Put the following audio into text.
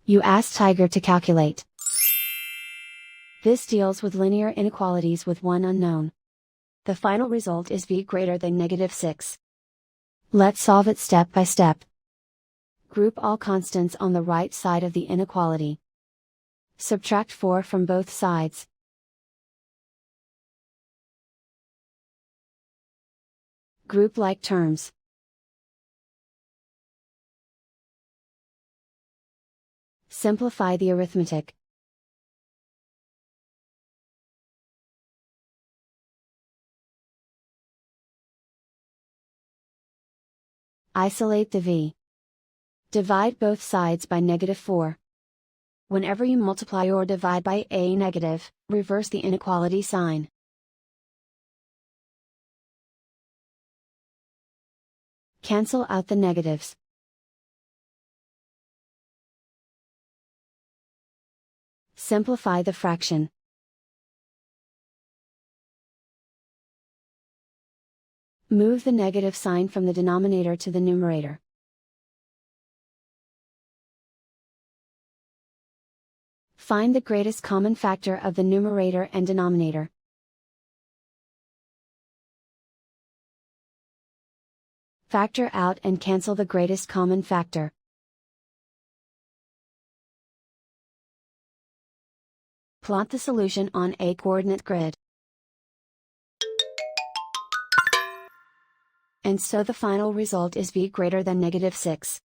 You ask Tiger to calculate. This deals with linear inequalities with one unknown. The final result is v greater than -6. Let's solve it step by step. Group all constants on the right side of the inequality. Subtract 4 from both sides. Group like terms. Simplify the arithmetic. Isolate the v. Divide both sides by -4. Whenever you multiply or divide by a negative, reverse the inequality sign. Cancel out the negatives. Simplify the fraction. Move the negative sign from the denominator to the numerator. Find the greatest common factor of the numerator and denominator. Factor out and cancel the greatest common factor. Plot the solution on a coordinate grid. And so the final result is v greater than -6.